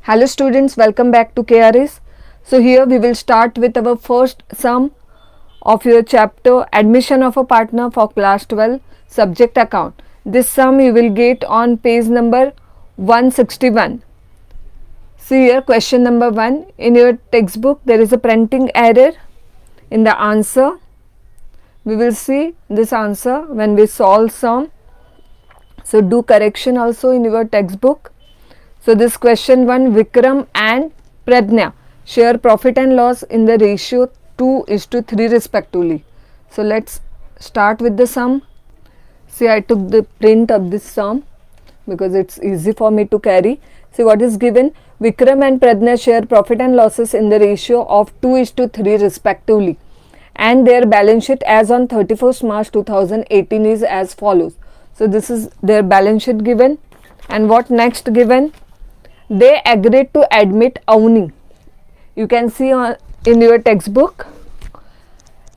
Hello students, welcome back to KRS. So here we will start with our first sum of your chapter admission of a partner for class 12 subject account. This sum you will get on page number 161. See here question number 1. In your textbook there is a printing error in the answer. We will see this answer when we solve sum. So do correction also in your textbook. So this question 1, Vikram and Pradnya share profit and loss in the ratio 2:3 respectively. So let's start with the sum. See, I took the print of this sum because it's easy for me to carry. See what is given. Vikram and Pradnya share profit and losses in the ratio of 2:3 respectively, and their balance sheet as on 31st March 2018 is as follows. So this is their balance sheet given, and what next given? They agreed to admit Avni. You can see in your textbook.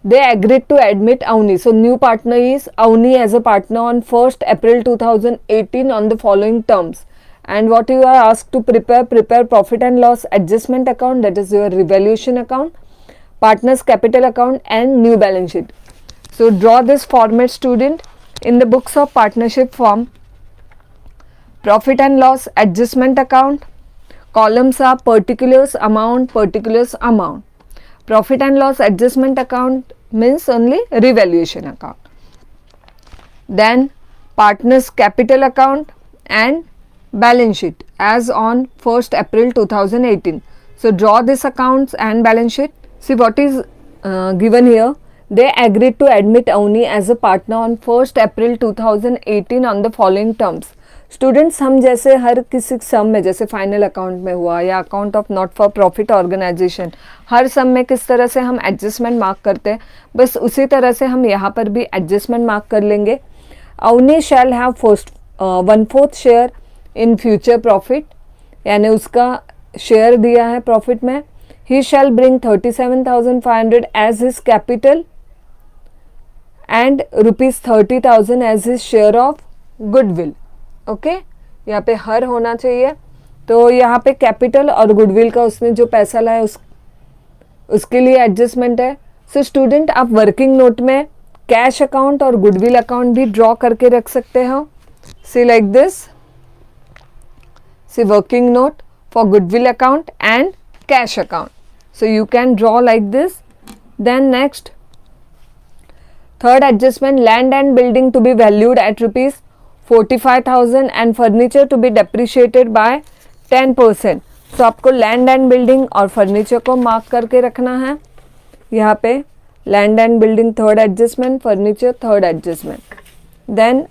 They agreed to admit Avni. So new partner is Avni as a partner on 1st April 2018 on the following terms. And what you are asked to prepare profit and loss adjustment account, that is your revaluation account, partners capital account and new balance sheet. So draw this format, student. In the books of partnership form, profit and loss adjustment account, columns are particulars amount. Profit and loss adjustment account means only revaluation account. Then partners capital account and balance sheet as on 1st April 2018. So draw this accounts and balance sheet. See what is given here. They agreed to admit Avni as a partner on 1st April 2018 on the following terms. Students हम जैसे हर किसी सम में, जैसे final account में हुआ या account of not for profit organisation, हर sum में किस तरह से हम एडजस्टमेंट मार्क करते हैं, बस उसी तरह से हम यहाँ पर भी एडजस्टमेंट मार्क कर लेंगे. Avni shall have 1/4 share in future profit, यानी उसका शेयर दिया है प्रॉफिट में. He shall bring 37,500 as his capital and ₹30,000 as his share of goodwill. Okay, यहाँ पे हर होना चाहिए. तो यहाँ पे कैपिटल और गुडविल का उसने जो पैसा लाया उसके लिए एडजस्टमेंट है. सो स्टूडेंट आप वर्किंग नोट में कैश अकाउंट और गुडविल अकाउंट भी ड्रॉ करके रख सकते हो. See like this. See working note for goodwill account and cash account. So you can draw like this. Then next, third adjustment, land and building to be valued at ₹45,000 and furniture to be depreciated by 10%. So आपको land and building और furniture को mark करके रखना है. यहाँ पे land and building third adjustment, furniture third adjustment. Then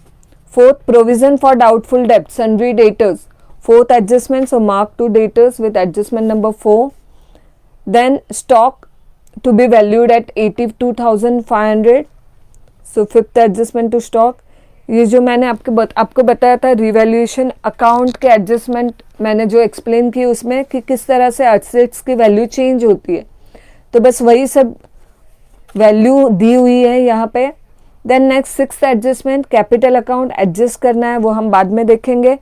fourth, provision for doubtful डेब्ट sundry debtors, fourth adjustment. So mark to debtors with adjustment number 4. Then stock to be valued at 82,500. So fifth adjustment to stock. ये जो मैंने आपको बताया था revaluation account के adjustment, मैंने जो एक्सप्लेन की उसमें कि किस तरह से एसेट्स की वैल्यू चेंज होती है, तो बस वही सब वैल्यू दी हुई है यहाँ पे. Then next sixth adjustment, capital account adjust करना है, वो हम बाद में देखेंगे.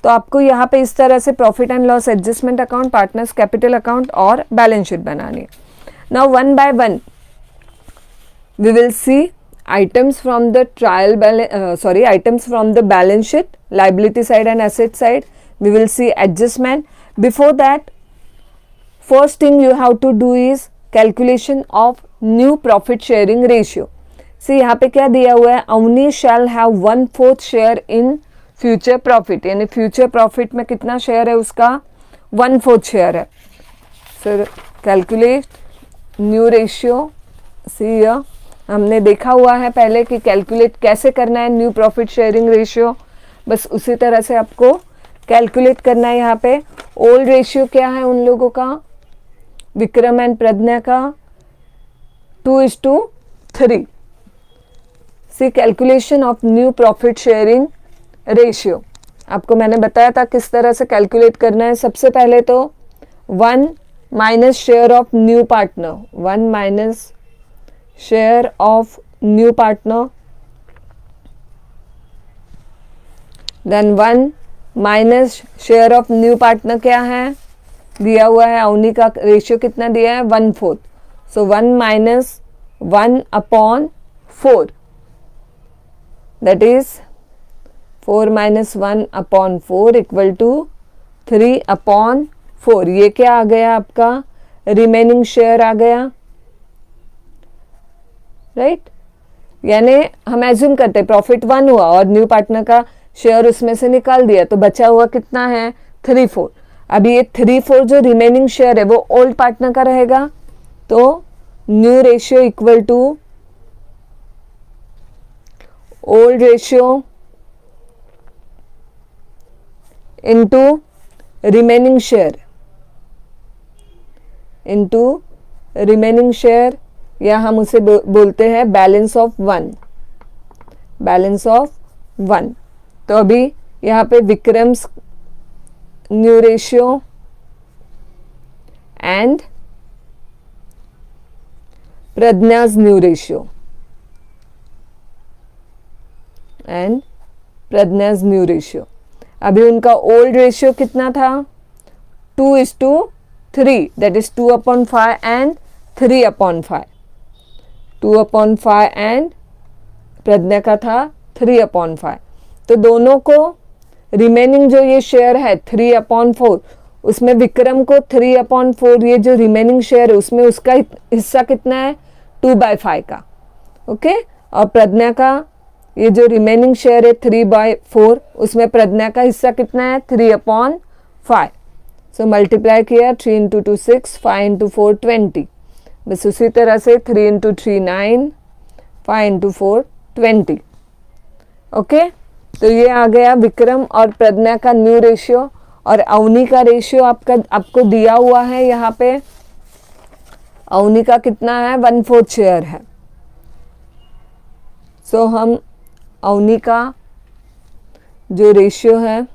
तो आपको यहाँ पे इस तरह से profit and loss adjustment account, partners capital account और बैलेंस शीट बनानी है. Now one by one we will see items from the items from the balance sheet, liability side and asset side. We will see adjustment. Before that, first thing you have to do is calculation of new profit sharing ratio. See यहाँ पे क्या दिया हुआ है, Avni shall have 1/4 share in future profit, यानी future profit में कितना share है उसका, 1/4 शेयर है. So calculate new ratio. See here, हमने देखा हुआ है पहले कि कैलकुलेट कैसे करना है न्यू प्रॉफिट शेयरिंग रेशियो, बस उसी तरह से आपको कैलकुलेट करना है. यहाँ पे ओल्ड रेशियो क्या है उन लोगों का, विक्रम एंड प्रज्ञा का 2:3. See calculation of new profit sharing ratio आपको मैंने बताया था किस तरह से कैलकुलेट करना है. सबसे पहले तो 1 minus share of new partner, 1 minus share of new partner, then 1 minus share of new partner क्या है, दिया हुआ है, अवनी का रेशियो कितना दिया है 1/4, so 1 minus 1/4 that is 4 minus 1/4 equal to 3/4। ये क्या आ गया आपका रिमेनिंग शेयर आ गया, राइट। यानी हम एज्यूम करते हैं प्रॉफिट 1 हुआ और न्यू पार्टनर का शेयर उसमें से निकाल दिया, तो बचा हुआ कितना है 3/4। अभी ये 3/4 जो रिमेनिंग शेयर है वो ओल्ड पार्टनर का रहेगा, तो new ratio equal to old ratio into remaining share या हम उसे बोलते हैं बैलेंस ऑफ 1। तो अभी यहाँ पे Vikram's new ratio and Pragya's new ratio अभी उनका ओल्ड रेशियो कितना था 2:3, that is 2/5 and 3/5। 2/5 and Pragya का था 3/5। तो दोनों को रिमेनिंग जो ये शेयर है 3/4, उसमें विक्रम को 3/4 ये जो रिमेनिंग शेयर है उसमें उसका हिस्सा कितना है 2/5 का, ओके। और प्रज्ञा का ये जो रिमेनिंग शेयर है 3/4 उसमें प्रज्ञा का हिस्सा कितना है 3/5। सो मल्टीप्लाई किया 3 × 2 6, 5 × 4 20, बस उसी तरह से 3 × 3 9, 5 × 4 20, ओके। तो ये आ गया विक्रम और प्रज्ञा का न्यू रेशियो। और अवनी का रेशियो आपको दिया हुआ है, यहाँ पे अवनी का कितना है 1/4 शेयर है। सो हम अवनी का जो रेशियो है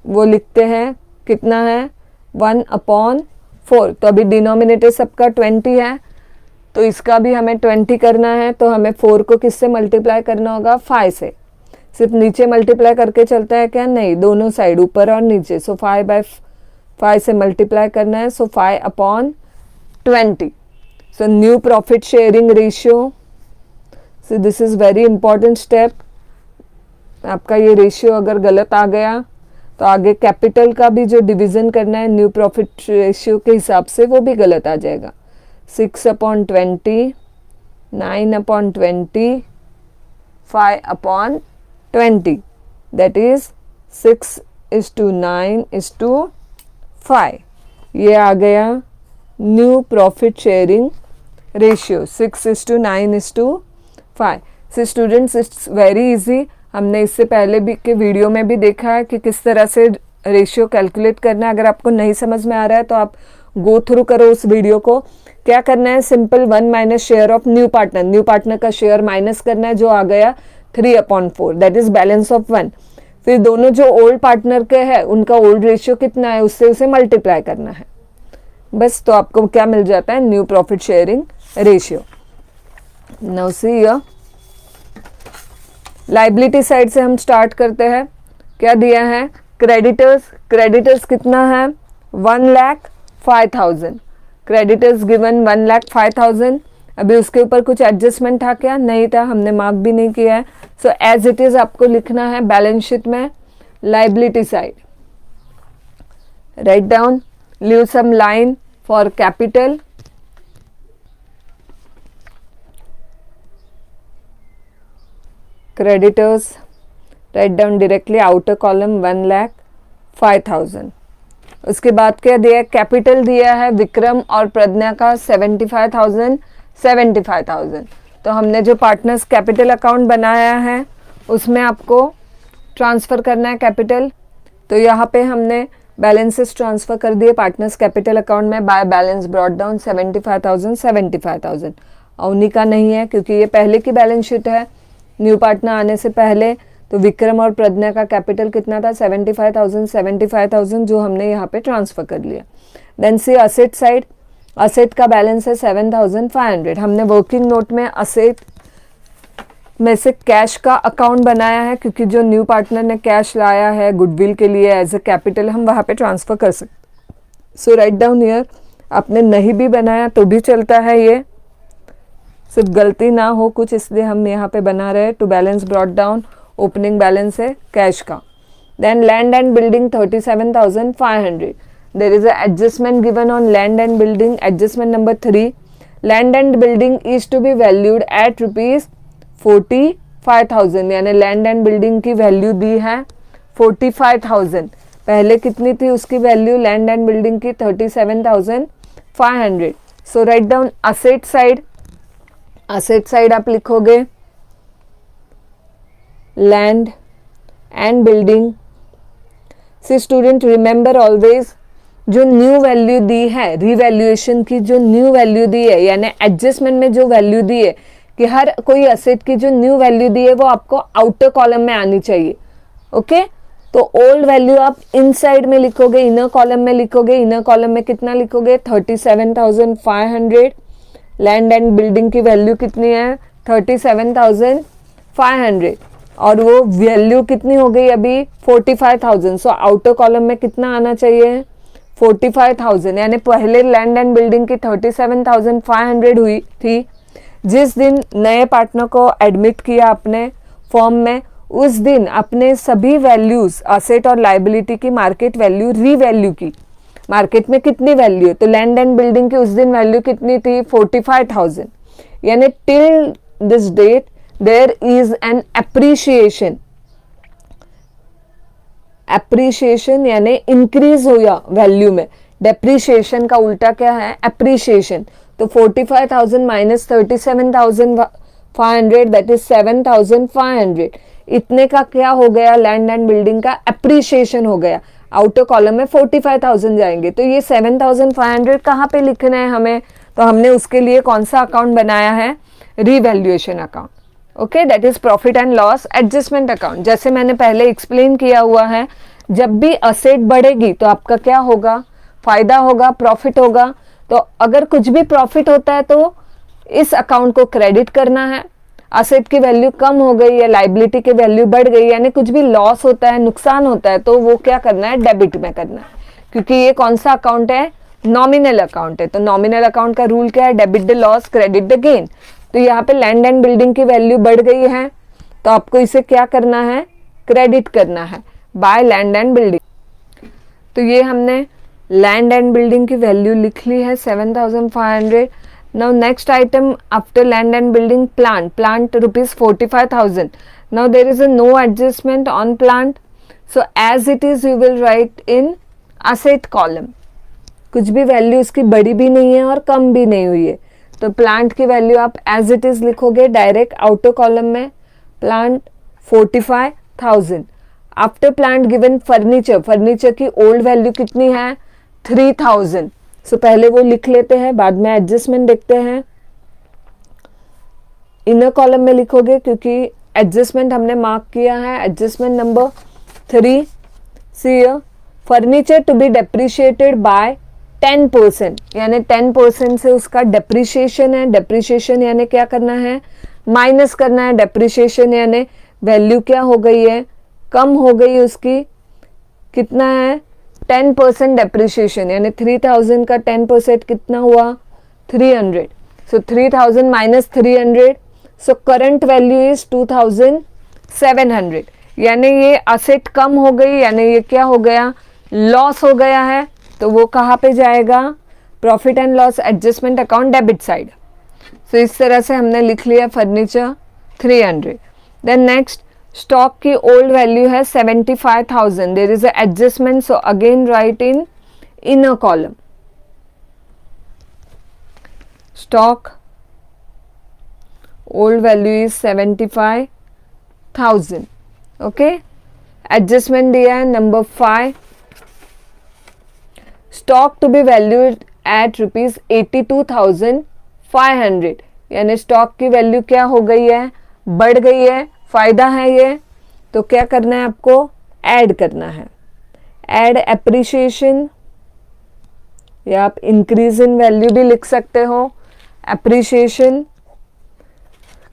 वो लिखते हैं, कितना है 1/4। तो अभी डिनोमिनेटर सबका 20 है, तो इसका भी हमें 20 करना है, तो हमें 4 को किससे मल्टीप्लाई करना होगा 5 से। सिर्फ नीचे मल्टीप्लाई करके चलता है क्या, नहीं, दोनों साइड ऊपर और नीचे। सो 5/5 से मल्टीप्लाई करना है, सो 5/20। So new profit sharing ratio, so this is very important step. आपका ये रेशियो अगर गलत आ गया तो आगे कैपिटल का भी जो डिवीजन करना है न्यू प्रॉफिट रेशियो के हिसाब से वो भी गलत आ जाएगा। 6/20, 9/20, 5/20, दैट इज 6:9:5। ये आ गया new profit sharing ratio 6:9:5। So students, it's very easy. हमने इससे पहले भी के वीडियो में भी देखा है कि किस तरह से रेशियो कैलकुलेट करना है। अगर आपको नहीं समझ में आ रहा है तो आप गो थ्रू करो उस वीडियो को। क्या करना है, simple 1 minus share of new partner का शेयर माइनस करना है, जो आ गया 3/4, दैट इज बैलेंस ऑफ 1। फिर दोनों जो ओल्ड पार्टनर के हैं उनका ओल्ड रेशियो कितना है उससे उसे मल्टीप्लाई करना है, बस। तो आपको क्या मिल जाता है new profit sharing ratio. Now see here, liability side से हम स्टार्ट करते हैं। क्या दिया है, क्रेडिटर्स कितना है 1,05,000। Creditors given 1,05,000। अभी उसके ऊपर कुछ एडजस्टमेंट था क्या, नहीं था, हमने मार्क भी नहीं किया है। सो एज इट इज आपको लिखना है बैलेंस शीट में liability side. Write down, leave some line for capital. Creditors, write down directly outer column 1,05,000। उसके बाद क्या दिया है, कैपिटल दिया है विक्रम और प्रज्ञा का 75,000। तो हमने जो पार्टनर्स कैपिटल अकाउंट बनाया है उसमें आपको ट्रांसफ़र करना है कैपिटल। तो यहाँ पे हमने बैलेंसेस ट्रांसफ़र कर दिए पार्टनर्स कैपिटल अकाउंट में by balance brought down 75,000। Avni का नहीं है क्योंकि ये पहले की बैलेंस शीट है, न्यू पार्टनर आने से पहले। तो विक्रम और प्रज्ञा का कैपिटल कितना था 75,000 जो हमने यहाँ पे ट्रांसफ़र कर लिया। देन सी असेट साइड, असेट का बैलेंस है 7,500। हमने वर्किंग नोट में असेट में से कैश का अकाउंट बनाया है, क्योंकि जो न्यू पार्टनर ने कैश लाया है गुडविल के लिए एज अ कैपिटल, हम वहाँ पे ट्रांसफ़र कर सकते। सो राइट डाउन हियर, आपने नहीं भी बनाया तो भी चलता है, ये सिर्फ गलती ना हो कुछ इसलिए हम यहाँ पे बना रहे हैं। To balance brought down, opening balance है कैश का। Then land and building 37,500, there is a adjustment given on land and building. Adjustment number 3, land and building is to be valued at ₹45,000, यानी लैंड एंड बिल्डिंग की value दी है 45,000। पहले कितनी थी उसकी वैल्यू लैंड एंड बिल्डिंग की? 37,500। So right down asset side, asset side आप लिखोगे land and building. See student remember always, जो न्यू वैल्यू दी है रीवैल्यूएशन की, जो न्यू वैल्यू दी है यानी एडजस्टमेंट में जो वैल्यू दी है कि हर कोई असेट की जो न्यू वैल्यू दी है वो आपको आउटर कॉलम में आनी चाहिए। ओके, तो ओल्ड वैल्यू आप इनसाइड में लिखोगे, इनर कॉलम में लिखोगे। इनर कॉलम में कितना लिखोगे? 37,500। लैंड एंड बिल्डिंग की वैल्यू कितनी है? 37,500, और वो वैल्यू कितनी हो गई अभी? 45,000। सो आउटर कॉलम में कितना आना चाहिए? 45,000। यानी पहले लैंड एंड बिल्डिंग की 37,500 हुई थी। जिस दिन नए पार्टनर को एडमिट किया अपने फॉर्म में, उस दिन अपने सभी वैल्यूज असेट और लाइबिलिटी की मार्केट वैल्यू रीवैल्यू की। मार्केट में कितनी वैल्यू है? तो लैंड एंड बिल्डिंग की उस दिन वैल्यू कितनी थी? 45,000। यानी till this date there is an appreciation. Appreciation यानी इंक्रीज हुआ वैल्यू में। डेप्रिशिएशन का उल्टा क्या है? एप्रिशिएशन। तो 45,000 माइनस 37,500 दैट इज 7,500। इतने का क्या हो गया? लैंड एंड बिल्डिंग का एप्रिशिएशन हो गया। आउटर कॉलम में 45,000 जाएंगे, तो ये 7,500 कहाँ पे लिखना है हमें? तो हमने उसके लिए कौन सा अकाउंट बनाया है? Revaluation account. Okay, that is profit and loss adjustment account. जैसे मैंने पहले एक्सप्लेन किया हुआ है, जब भी असेट बढ़ेगी तो आपका क्या होगा? फायदा होगा, प्रॉफिट होगा। तो अगर कुछ भी प्रॉफिट होता है तो इस अकाउंट को क्रेडिट करना है। असेट की वैल्यू कम हो गई या लाइबिलिटी की वैल्यू बढ़ गई, यानी कुछ भी लॉस होता है, नुकसान होता है, तो वो क्या करना है? डेबिट में करना है, क्योंकि ये कौन सा अकाउंट है? नॉमिनल अकाउंट है। तो नॉमिनल अकाउंट का रूल क्या है? Debit the loss, credit the gain. तो यहाँ पे लैंड एंड बिल्डिंग की वैल्यू बढ़ गई है, तो आपको इसे क्या करना है? क्रेडिट करना है बाय लैंड एंड बिल्डिंग। तो ये हमने लैंड एंड बिल्डिंग की वैल्यू लिख ली है 7,500। Now next item after land and building, plant rupees 45,000. Now there is a no adjustment on plant, so as it is you will write in asset column. कुछ भी value इसकी बड़ी भी नहीं है और कम भी नहीं हुई है, तो प्लांट की वैल्यू आप एज इट इज लिखोगे डायरेक्ट आउटर कॉलम में। Plant 45,000। After plant given furniture, furniture की ओल्ड वैल्यू कितनी है? 3,000। सो पहले वो लिख लेते हैं, बाद में एडजस्टमेंट देखते हैं। इनर कॉलम में लिखोगे क्योंकि एडजस्टमेंट हमने मार्क किया है। Adjustment number 3, see furniture to be depreciated by 10%, यानी 10% से उसका डेप्रिशिएशन है। डेप्रिशिएशन यानी क्या करना है? माइनस करना है। डेप्रिशिएशन यानी वैल्यू क्या हो गई है? कम हो गई उसकी। कितना है? 10% डेप्रिशिएशन, यानी 3,000 का 10% कितना हुआ? 300। सो 3,000 minus 300, so current value is 2,700। यानी ये असेट कम हो गई, यानी ये क्या हो गया? लॉस हो गया है। तो वो कहाँ पे जाएगा? Profit and loss adjustment account debit side. So इस तरह से हमने लिख लिया फर्नीचर 300। देन नेक्स्ट, स्टॉक की ओल्ड वैल्यू है 75,000। There is a adjustment, so again right in inner column. Stock old value is 75,000। Okay, adjustment दिया है number 5, stock to be valued at ₹82,500। यानी स्टॉक की वैल्यू क्या हो गई है? बढ़ गई है। फायदा है ये, तो क्या करना है आपको? ऐड करना है। ऐड एप्रिशिएशन, या आप इंक्रीज इन वैल्यू भी लिख सकते हो। एप्रिशिएशन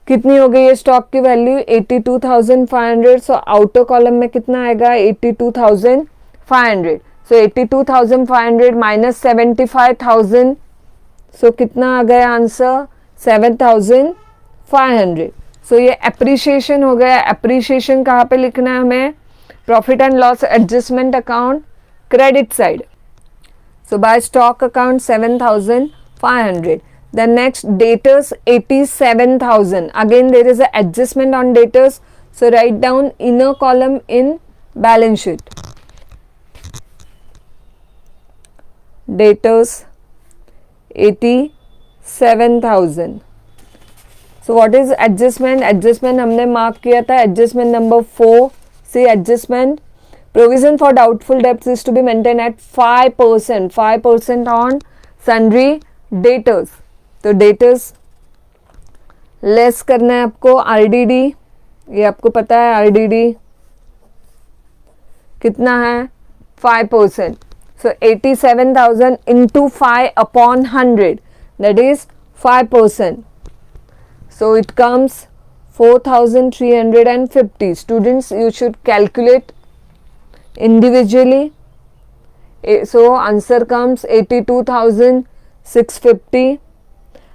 कितनी हो गई है स्टॉक की वैल्यू 82,500. सो आउटर कॉलम में कितना आएगा 82,500. सो 82,500 माइनस 75,000. सो कितना आ गया आंसर 7,500. सो ये एप्रिसिएशन हो गया. एप्रिसिएशन कहाँ पे लिखना है हमें? Profit and loss adjustment account credit side. So by stock account 7,500. Then next debtors 87,000. Again there is a adjustment on debtors. So write down inner column in balance sheet. Debtors 87,000. So what is adjustment? Adjustment हमने mark किया था. Adjustment number 4. See adjustment. Provision for doubtful debts is to be maintained at 5%. 5% on sundry debtors. तो debtors less करना है आपको. RDD ये आपको पता है. आरडीडी कितना है 5%. सो 87,000 into 5 upon 100 that is 5%. So it comes 4,350. Students you should calculate individually. So answer comes 82,650.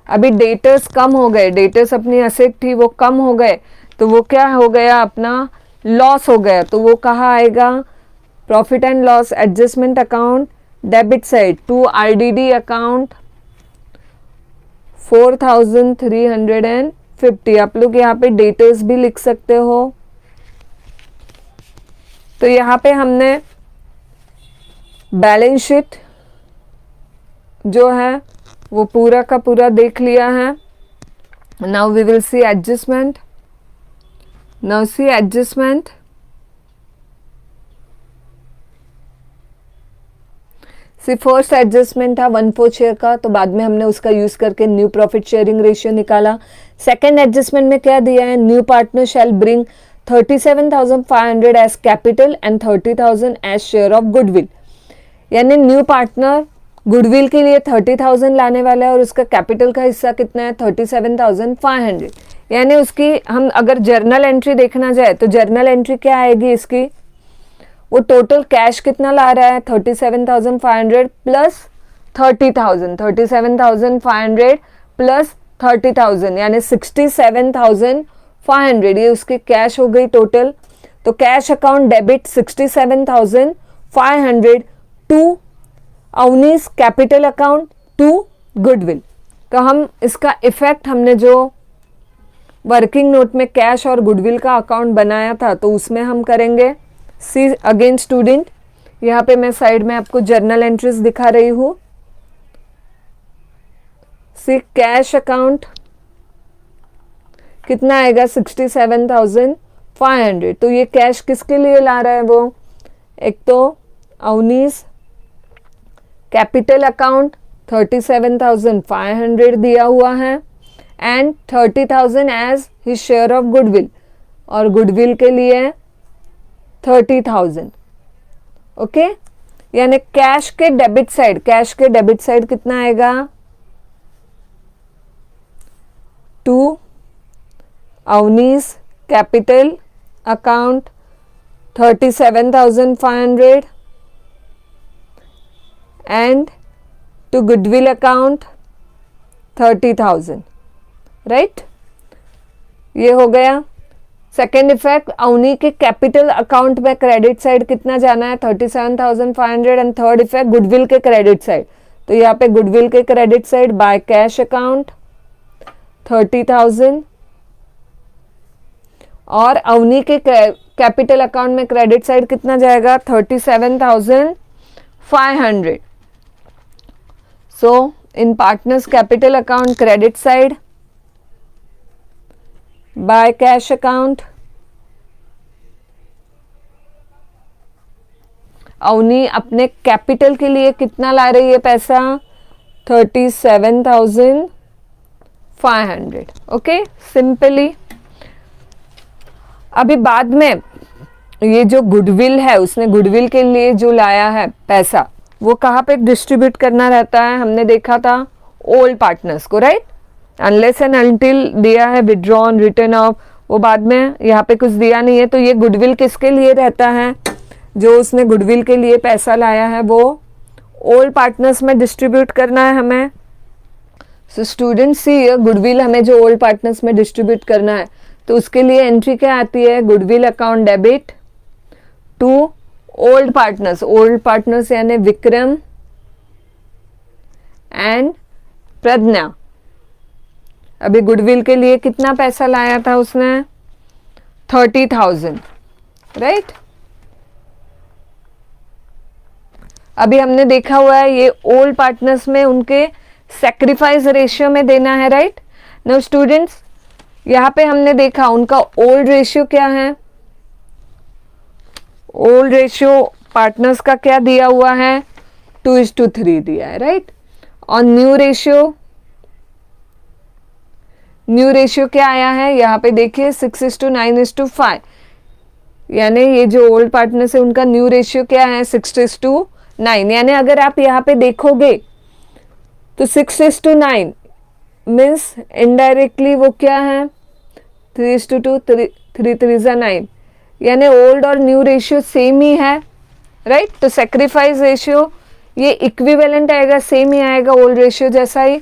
अभी डेटर्स कम हो गए. डेटर्स अपनी एसेट थी वो कम हो गए तो वो क्या हो गया अपना लॉस हो गया. तो वो कहाँ आएगा? Profit and loss adjustment account debit side to RDD account 4,350. आप लोग यहाँ पे डेटर्स भी लिख सकते हो. तो यहाँ पे हमने बैलेंस शीट जो है वो पूरा का पूरा देख लिया है. Now we will see adjustment. Now see adjustment. See first adjustment था 1/4 शेयर का, तो बाद में हमने उसका यूज करके न्यू प्रॉफिट शेयरिंग रेशियो निकाला. सेकेंड एडजस्टमेंट में क्या दिया है? New partner shall bring 37,500 as capital and 30,000 as share of goodwill. यानी न्यू पार्टनर गुडविल के लिए 30,000 लाने वाला है और उसका कैपिटल का हिस्सा कितना है 37,500. यानी उसकी हम अगर जर्नल एंट्री देखना जाए तो जर्नल एंट्री क्या आएगी इसकी? वो टोटल कैश कितना ला रहा है 37,500 प्लस 30,000. 37,500 प्लस 30,000 यानी 67,500. ये उसकी कैश हो गई टोटल. तो cash account debit 67,500 to Avni's capital account to goodwill. तो हम इसका इफेक्ट हमने जो वर्किंग नोट में कैश और गुडविल का अकाउंट बनाया था तो उसमें हम करेंगे. सी अगेन स्टूडेंट, यहाँ पे मैं साइड में आपको जर्नल एंट्रीज दिखा रही हूँ. सी कैश अकाउंट कितना आएगा 67,500. तो ये कैश किसके लिए ला रहा है वो? एक तो अवनीस कैपिटल अकाउंट 37,500 दिया हुआ है and 30,000 as his share of goodwill और गुडविल के लिए 30,000. ओके. यानी कैश के डेबिट साइड कितना आएगा? To Avni's capital account 37,500 and to goodwill account 30,000. Right. ये हो गया सेकेंड इफेक्ट. अवनी के कैपिटल अकाउंट में क्रेडिट साइड कितना जाना है 37,500. एंड थर्ड इफेक्ट गुडविल के क्रेडिट साइड. तो यहाँ पे गुडविल के credit side by cash account 30,000 और अवनी के कैपिटल अकाउंट में क्रेडिट साइड कितना जाएगा 37,500. So in partners capital account credit side by cash account Avani अपने कैपिटल के लिए कितना ला रही है पैसा 37,500. Okay simply. अभी बाद में ये जो गुडविल है उसने गुडविल के लिए जो लाया है पैसा वो कहाँ पे डिस्ट्रीब्यूट करना रहता है? हमने देखा था ओल्ड पार्टनर्स को. राइट. अनलेस एंड अनटिल दिया है विड्रॉन, रिटर्न ऑफ, वो बाद में, यहाँ पे कुछ दिया नहीं है। तो ये गुडविल किसके लिए रहता है? जो उसने गुडविल के लिए पैसा लाया है वो ओल्ड पार्टनर्स में डिस्ट्रीब्यूट करना है हमें। सो स्टूडेंट्स सी, गुडविल हमें जो ओल्ड पार्टनर्स में डिस्ट्रीब्यूट करना है, तो उसके लिए एंट्री क्या आती है? Goodwill account debit to old partners. Old partners यानी विक्रम एंड प्रज्ञा। अभी गुडविल के लिए कितना पैसा लाया था उसने? 30,000, राइट। अभी हमने देखा हुआ है ये ओल्ड पार्टनर्स में उनके सैक्रिफाइस रेशियो में देना है, राइट। नाउ स्टूडेंट्स, यहाँ पे हमने देखा उनका ओल्ड रेशियो क्या है? ओल्ड रेशियो पार्टनर्स का क्या दिया हुआ है? 2:3 दिया है, राइट। और न्यू रेशियो क्या आया है? यहाँ पे देखिए 6:9:5, यानी ये जो ओल्ड पार्टनर्स है उनका न्यू रेशियो क्या है? 6:9। यानी अगर आप यहाँ पे देखोगे तो 6:9 मीन्स इनडायरेक्टली वो क्या है? 3:2, 3 यानी ओल्ड और न्यू रेशियो सेम ही है, राइट। तो सेक्रीफाइस रेशियो ये इक्विवेलेंट आएगा, सेम ही आएगा ओल्ड रेशियो जैसा ही।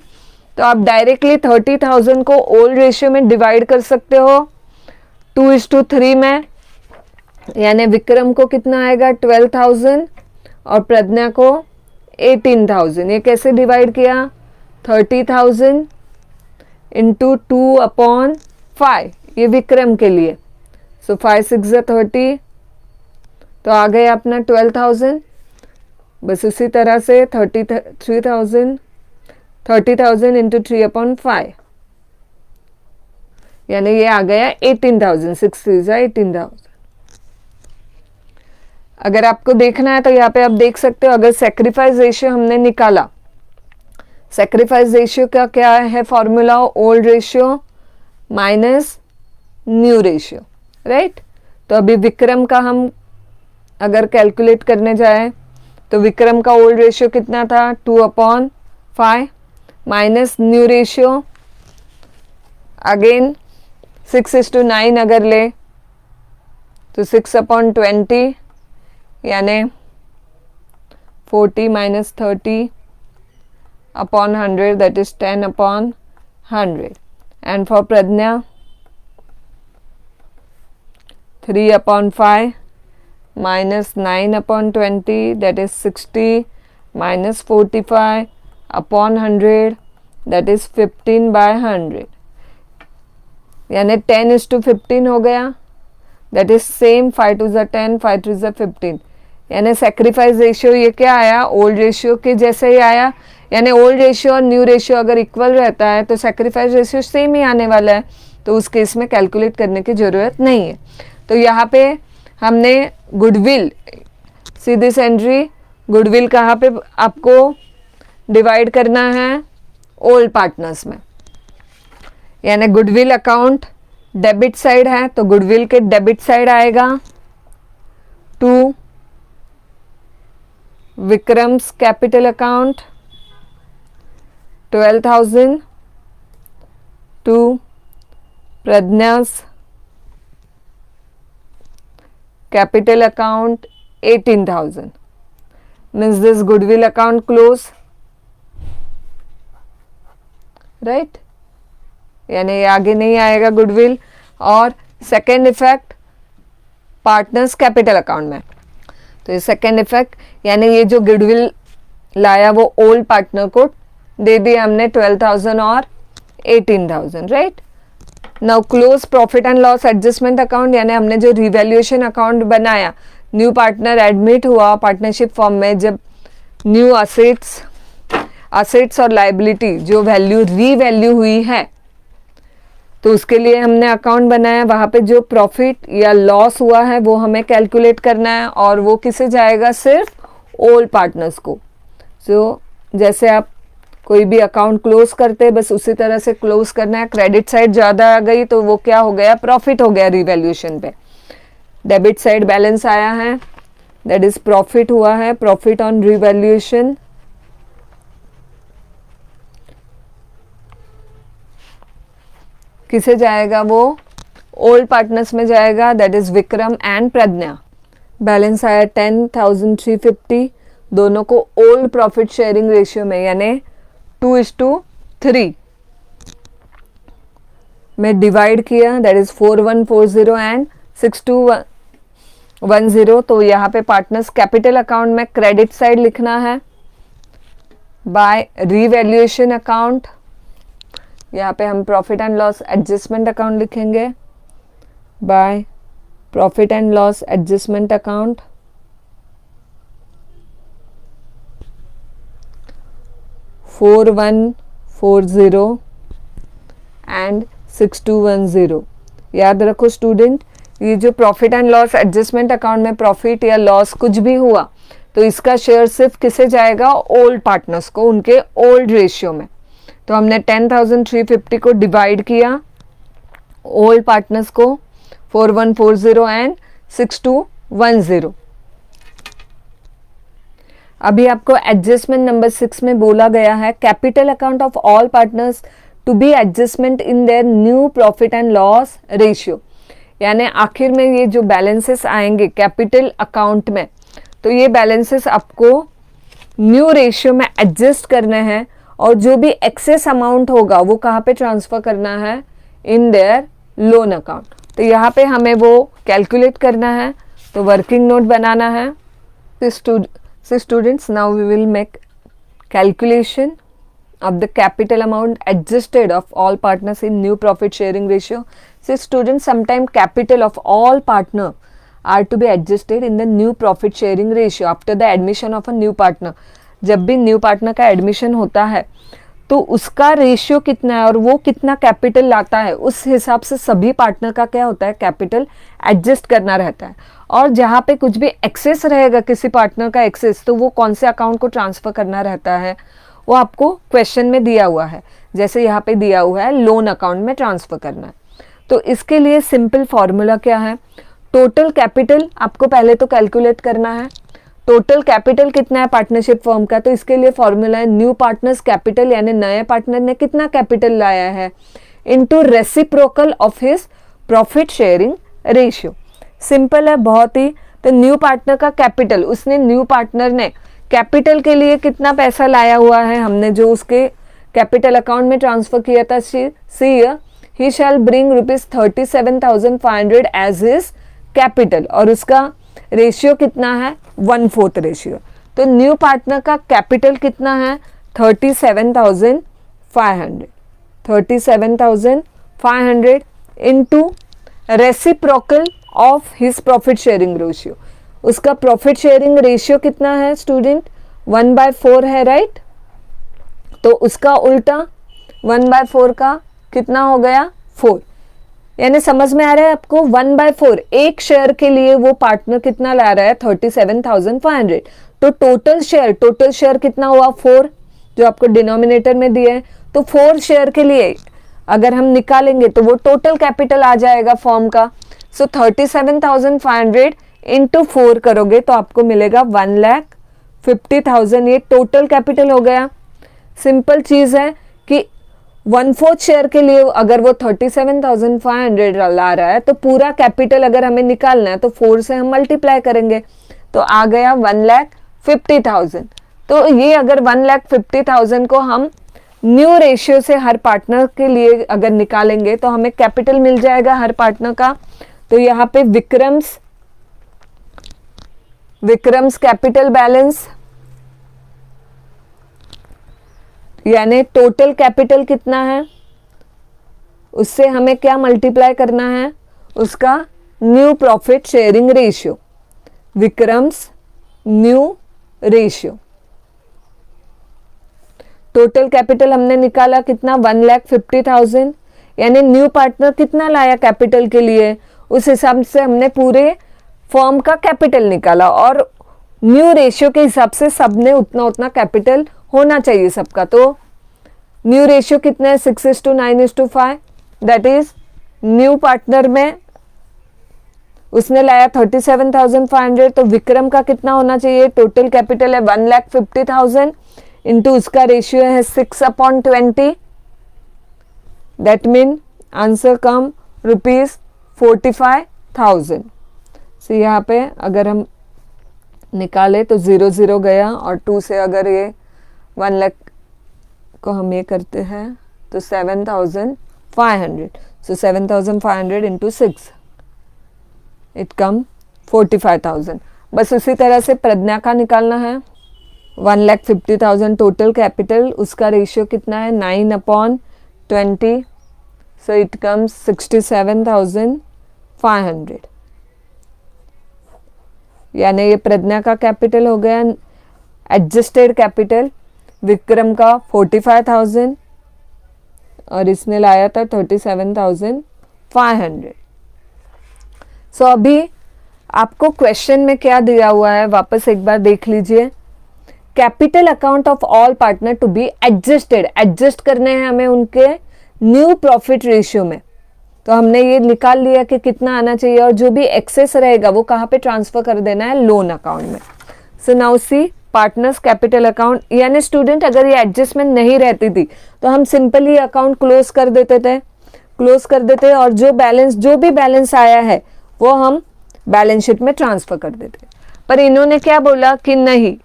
तो आप डायरेक्टली 30,000 को ओल्ड रेशियो में डिवाइड कर सकते हो 2:3 में, यानी विक्रम को कितना आएगा? 12,000 और प्रज्ञा को 18,000। ये कैसे डिवाइड किया? 30,000 इंटू 2/5, ये विक्रम के लिए। सो 5 6 30, तो आ गया अपना 12,000। बस उसी तरह से 30,000 इंटू 3/5, यानी ये आ गया 18,000। 6 3 18,000। अगर आपको देखना है तो यहाँ पे आप देख सकते हो, अगर सेक्रीफाइस रेशियो हमने निकाला, सेक्रीफाइस रेशियो का क्या है formula? Old ratio minus new ratio, right. तो अभी विक्रम का हम अगर कैलकुलेट करने जाए तो विक्रम का ओल्ड रेशियो कितना था? 2/5 माइनस न्यू रेशियो अगेन 6:9 अगर ले तो 6/20, यानी 40 minus 30/100, that is 10/100। And for Pragya 3/5 minus 9/20, that is 60 minus 45/100, that is 15/100, यानी 10:15 हो गया। दैट इज सेम 5 2 10, 5 3 15, यानी सेक्रीफाइस रेशियो ये क्या आया? ओल्ड रेशियो के जैसे ही आया। यानी ओल्ड रेशियो और न्यू रेशियो अगर इक्वल रहता है तो सेक्रीफाइस रेशियो सेम ही आने वाला है, तो उस केस में कैलकुलेट करने की ज़रूरत नहीं है। तो यहाँ पे हमने goodwill, see this entry, goodwill कहाँ पे आपको डिवाइड करना है? ओल्ड पार्टनर्स में। यानी गुडविल अकाउंट डेबिट साइड है तो गुडविल के डेबिट साइड आएगा to Vikram's capital account 12,000 to Pragya's capital account 18,000, means this goodwill account close, right। यानी ये आगे नहीं आएगा गुडविल। और second effect partners capital account में, तो ये सेकेंड इफेक्ट, यानी ये जो गुडविल लाया वो ओल्ड पार्टनर को दे दिया हमने 12,000 और 18,000, right. Now close profit and loss adjustment account, यानी हमने जो रिवैल्यूएशन अकाउंट बनाया, न्यू पार्टनर एडमिट हुआ पार्टनरशिप फॉर्म में, जब न्यू असेट्स और लाइबिलिटी जो वैल्यू रीवैल्यू हुई है तो उसके लिए हमने अकाउंट बनाया। वहाँ पे जो प्रॉफिट या लॉस हुआ है वो हमें कैलकुलेट करना है, और वो किसे जाएगा? सिर्फ ओल्ड पार्टनर्स को। सो जैसे आप कोई भी अकाउंट क्लोज करते हैं बस उसी तरह से क्लोज करना है। क्रेडिट साइड ज़्यादा आ गई तो वो क्या हो गया? प्रॉफिट हो गया रिवैल्यूएशन पे। डेबिट साइड बैलेंस आया है, दैट इज प्रॉफिट हुआ है, प्रॉफिट ऑन रिवैल्यूएशन। किसे जाएगा, वो ओल्ड पार्टनर्स में जाएगा, that is Vikram and Pragya. Balance आया 10,350, दोनों को ओल्ड प्रॉफिट शेयरिंग रेशियो में यानी 2:3 में डिवाइड किया, दैट इज 4140 एंड 6210। तो यहाँ पे पार्टनर्स कैपिटल अकाउंट में क्रेडिट साइड लिखना है बाय रीवैल्यूएशन अकाउंट, यहाँ पे हम profit and loss adjustment account लिखेंगे by profit and loss adjustment account. 4140 and 6210। याद रखो स्टूडेंट, ये जो profit and loss adjustment account में प्रॉफिट या लॉस कुछ भी हुआ तो इसका शेयर सिर्फ किसे जाएगा, ओल्ड पार्टनर्स को, उनके ओल्ड रेशियो में। तो हमने 10,350 को डिवाइड किया ओल्ड पार्टनर्स को 4140 एंड 6210। अभी आपको एडजस्टमेंट नंबर 6 में बोला गया है capital account of all partners to be adjustment in their new profit and loss ratio, यानी आखिर में ये जो बैलेंसेस आएंगे कैपिटल अकाउंट में, तो ये बैलेंसेस आपको न्यू रेशियो में एडजस्ट करने हैं और जो भी एक्सेस अमाउंट होगा वो कहाँ पे ट्रांसफर करना है, इन देयर लोन अकाउंट। तो यहाँ पे हमें वो कैलकुलेट करना है, तो वर्किंग नोट बनाना है। So students, now we will make calculation of the capital amount adjusted of all partners in new profit sharing ratio. So students, sometime capital of all partner are to be adjusted in the new profit sharing ratio after the admission of a new partner. जब भी new partner का admission होता है तो उसका ratio कितना है और वो कितना कैपिटल लाता है, उस हिसाब से सभी पार्टनर का क्या होता है, कैपिटल एडजस्ट करना रहता है। और जहाँ पे कुछ भी एक्सेस रहेगा किसी पार्टनर का एक्सेस, तो वो कौन से अकाउंट को ट्रांसफ़र करना रहता है, वो आपको क्वेश्चन में दिया हुआ है। जैसे यहाँ पे दिया हुआ है लोन अकाउंट में ट्रांसफ़र करना है, तो इसके लिए सिंपल फॉर्मूला क्या है, टोटल कैपिटल आपको पहले तो कैलकुलेट करना है। टोटल कैपिटल कितना है पार्टनरशिप फर्म का, तो इसके लिए फॉर्मूला है न्यू पार्टनर्स कैपिटल, यानी नए पार्टनर ने कितना कैपिटल लाया है, into reciprocal of his profit sharing ratio. Simple है बहुत ही। तो न्यू पार्टनर का कैपिटल, उसने न्यू पार्टनर ने कैपिटल के लिए कितना पैसा लाया हुआ है, हमने जो उसके कैपिटल अकाउंट में ट्रांसफर किया था, सी ही shall bring ₹37,500 as his capital, और उसका रेशियो कितना है, 1/4 रेशियो। तो न्यू पार्टनर का कैपिटल कितना है, 37,500 into reciprocal of his profit sharing ratio. उसका प्रॉफिट शेयरिंग रेशियो कितना है स्टूडेंट, 1/4 है, राइट। तो उसका उल्टा 1/4 का कितना हो गया, 4। यानी समझ में आ रहा है आपको, 1/4 एक शेयर के लिए वो पार्टनर कितना ला रहा है, 37,500। तो टोटल शेयर कितना हुआ, 4, जो आपको डिनोमिनेटर में दिया है। तो 4 शेयर के लिए अगर हम निकालेंगे तो वो टोटल कैपिटल आ जाएगा फॉर्म का। सो 37,500 इंटू 4 करोगे तो आपको मिलेगा 1,50,000, ये टोटल कैपिटल हो गया। सिंपल चीज़ है कि 1/4 शेयर के लिए अगर वो 37,500 ला रहा है तो पूरा कैपिटल अगर हमें निकालना है तो 4 से हम मल्टीप्लाई करेंगे, तो आ गया 1,50,000। तो ये अगर 1,50,000 को हम न्यू रेशियो से हर पार्टनर के लिए अगर निकालेंगे तो हमें कैपिटल मिल जाएगा हर पार्टनर का। तो यहाँ पे विक्रम्स कैपिटल बैलेंस, यानी टोटल कैपिटल कितना है, उससे हमें क्या मल्टीप्लाई करना है, उसका new profit sharing ratio, Vikram's new ratio. Total capital हमने निकाला कितना, 1,50,000, यानी न्यू पार्टनर कितना लाया कैपिटल के लिए, उस हिसाब से हमने पूरे फर्म का कैपिटल निकाला, और न्यू रेशियो के हिसाब से सबने उतना कैपिटल होना चाहिए सबका। तो न्यू रेशियो कितना है, 6:9:5, दैट इज न्यू पार्टनर में उसने लाया 37,500, तो विक्रम का कितना होना चाहिए, टोटल कैपिटल है 1,50,000 इंटू उसका रेशियो है 6/20, दैट मीन आंसर कम ₹45,000. सो यहाँ पे अगर हम निकाले तो 0 0 गया और 2 से अगर ये 1 लाख को हम ये करते हैं तो 7,500. सो 7,500 इंटू 6 इट कम 45,000. बस उसी तरह से प्रज्ञा का निकालना है. 1,50,000 टोटल कैपिटल, उसका रेशियो कितना है 9/20. So it comes 67,500. यानी ये प्रज्ञा का कैपिटल हो गया. एडजस्टेड कैपिटल विक्रम का 45,000 और इसने लाया था 37,500. सो अभी आपको क्वेश्चन में क्या दिया हुआ है वापस एक बार देख लीजिए. Capital account of all partner to be adjusted. Adjust करने हैं हमें उनके न्यू प्रॉफिट रेशियो में. तो हमने ये निकाल लिया कि कितना आना चाहिए और जो भी एक्सेस रहेगा वो कहाँ पे ट्रांसफर कर देना है, लोन अकाउंट में. So now see partners capital account. यानी स्टूडेंट अगर ये एडजस्टमेंट नहीं रहती थी तो हम सिंपली अकाउंट क्लोज कर देते और जो भी बैलेंस आया है वो हम बैलेंस शीट में ट्रांसफर कर देते. पर इन्होंने क्या बोला कि नहीं,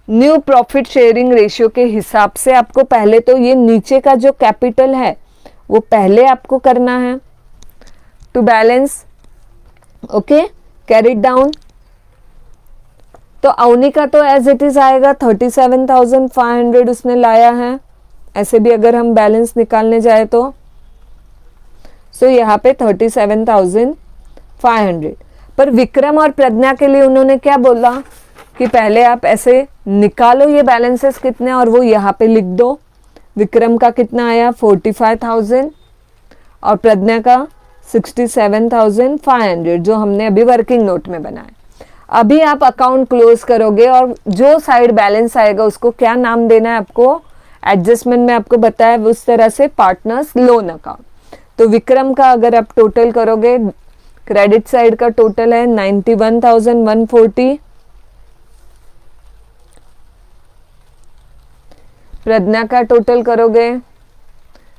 न्यू प्रॉफिट शेयरिंग रेशियो के हिसाब से आपको पहले तो ये नीचे का जो कैपिटल है वो पहले आपको करना है to balance. Okay, carried down. तो अवनी का तो एज इट इज आएगा 37,500 उसने लाया है. ऐसे भी अगर हम बैलेंस निकालने जाए तो सो यहाँ पे 37,500. पर विक्रम और प्रज्ञा के लिए उन्होंने क्या बोला कि पहले आप ऐसे निकालो ये बैलेंसेस कितने और वो यहाँ पे लिख दो. विक्रम का कितना आया 45,000 और प्रज्ञा का 67,500 जो हमने अभी वर्किंग नोट में बनाया. अभी आप अकाउंट क्लोज करोगे और जो साइड बैलेंस आएगा उसको क्या नाम देना है आपको, एडजस्टमेंट में आपको बताया उस तरह से पार्टनर्स लोन अकाउंट. तो विक्रम का अगर आप टोटल करोगे, क्रेडिट साइड का टोटल है 91,140. प्रज्ञा का टोटल करोगे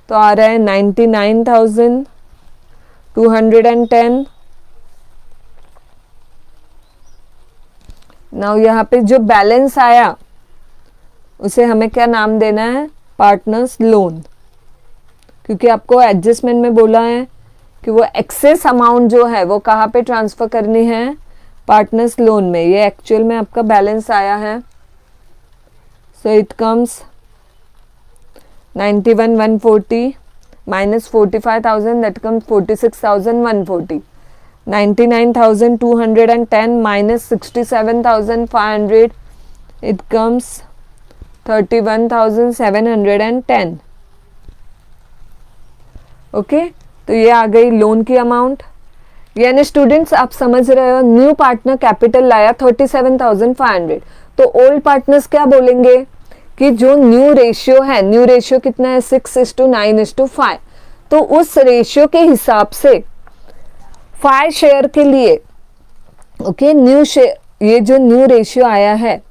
तो आ रहा है 99,210. नाउ यहाँ पे जो बैलेंस आया उसे हमें क्या नाम देना है, पार्टनर्स लोन. क्योंकि आपको एडजस्टमेंट में बोला है कि वो एक्सेस अमाउंट जो है वो कहाँ पे ट्रांसफर करनी है, पार्टनर्स लोन में. ये एक्चुअल में आपका बैलेंस आया है. So it comes 91,140 minus 45,000, that comes 46,140. 99,210 minus 67,500, it comes 31,710. Okay, तो ये आ गई लोन की अमाउंट. यानी स्टूडेंट्स आप समझ रहे हो, न्यू पार्टनर कैपिटल लाया 37,500. तो ओल्ड पार्टनर्स क्या बोलेंगे कि जो न्यू रेशियो है, न्यू रेशियो कितना है 6:9:5. तो उस रेशियो के हिसाब से 5 शेयर के लिए ओके न्यू शेयर, ये जो न्यू रेशियो आया है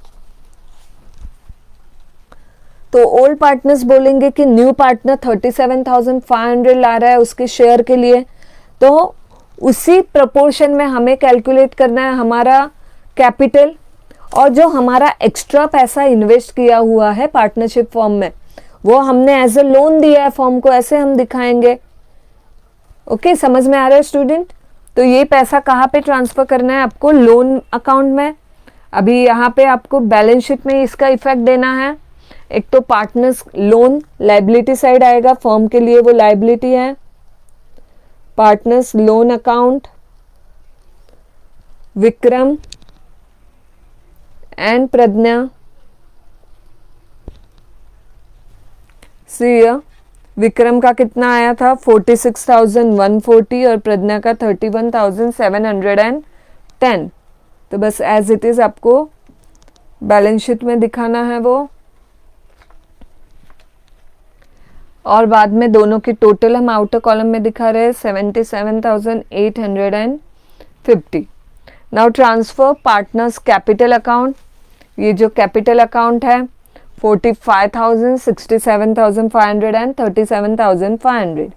तो ओल्ड पार्टनर्स बोलेंगे कि न्यू पार्टनर 37,500 ला रहा है उसके शेयर के लिए. तो उसी प्रपोर्शन में हमें कैलकुलेट करना है हमारा कैपिटल और जो हमारा एक्स्ट्रा पैसा इन्वेस्ट किया हुआ है पार्टनरशिप फॉर्म में वो हमने एज अ लोन दिया है फॉर्म को, ऐसे हम दिखाएंगे. ओके, समझ में आ रहा है स्टूडेंट. तो ये पैसा कहाँ पे ट्रांसफर करना है आपको, लोन अकाउंट में. अभी यहाँ पे आपको बैलेंस शीट में इसका इफेक्ट देना है. एक तो पार्टनर्स लोन लाइबिलिटी साइड आएगा, फर्म के लिए वो लाइबिलिटी है. Partners loan account, Vikram and Pragya. See Vikram का कितना आया था 46,140 और प्रज्ञा का 31,710. तो बस एज इट इज आपको बैलेंस शीट में दिखाना है वो, और बाद में दोनों की टोटल हम आउटर कॉलम में दिखा रहे हैं 77,850. Now transfer partners capital account. ये जो कैपिटल अकाउंट है 45,000, 67,500 and 37,500.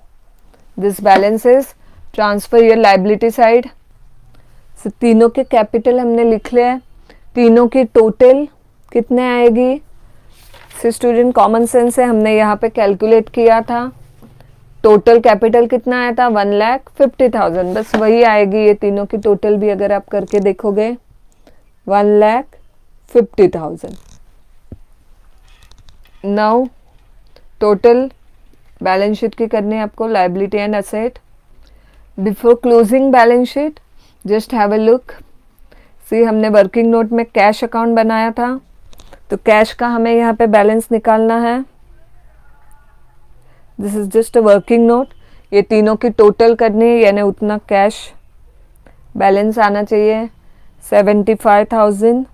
This balance is transfer your liability side. सो तीनों के कैपिटल हमने लिख लिया है, तीनों की टोटल कितने आएगी। सो स्टूडेंट कॉमन सेंस से हमने यहाँ पे कैलकुलेट किया था, टोटल कैपिटल कितना आया था 1,50,000, बस वही आएगी ये तीनों की टोटल भी अगर आप करके देखोगे 1,50,000। नाउ टोटल बैलेंस शीट की करनी है आपको, liability and asset. Before closing balance sheet just have a look. See हमने वर्किंग नोट में कैश अकाउंट बनाया था, तो कैश का हमें यहाँ पे बैलेंस निकालना है। This is just a working note, ये तीनों की टोटल करनी है, यानी उतना कैश बैलेंस आना चाहिए 75,000।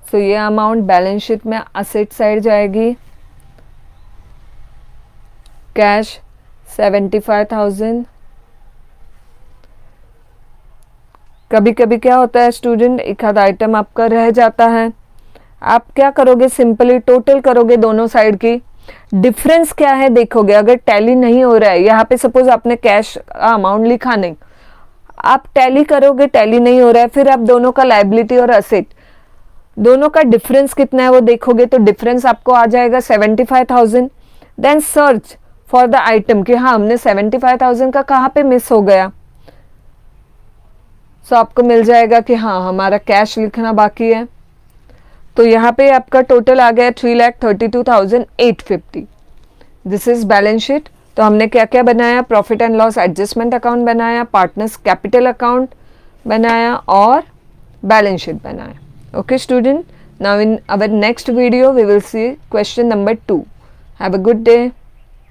सो ये अमाउंट बैलेंस शीट में असेट साइड जाएगी, कैश 75,000। कभी कभी क्या होता है स्टूडेंट, एक आध आइटम आपका रह जाता है, आप क्या करोगे, सिंपली टोटल करोगे दोनों साइड की, डिफरेंस क्या है देखोगे। अगर टैली नहीं हो रहा है, यहाँ पे सपोज आपने कैश का अमाउंट लिखा नहीं, आप टैली करोगे, टैली नहीं हो रहा है, फिर आप दोनों का लाइबिलिटी और असेट दोनों का डिफरेंस कितना है वो देखोगे, तो डिफरेंस आपको आ जाएगा 75,000। Then search for the item कि हाँ हमने 75,000 का कहाँ पे मिस हो गया। सो आपको मिल जाएगा कि हाँ हमारा कैश लिखना बाकी है, तो यहाँ पे आपका टोटल आ गया 3,32,850। This is balance sheet. तो हमने क्या क्या बनाया, profit and loss adjustment account बनाया, पार्टनर्स कैपिटल अकाउंट बनाया और बैलेंस शीट बनाया। Okay student, now in our next video we will see question number 2। Have a good day.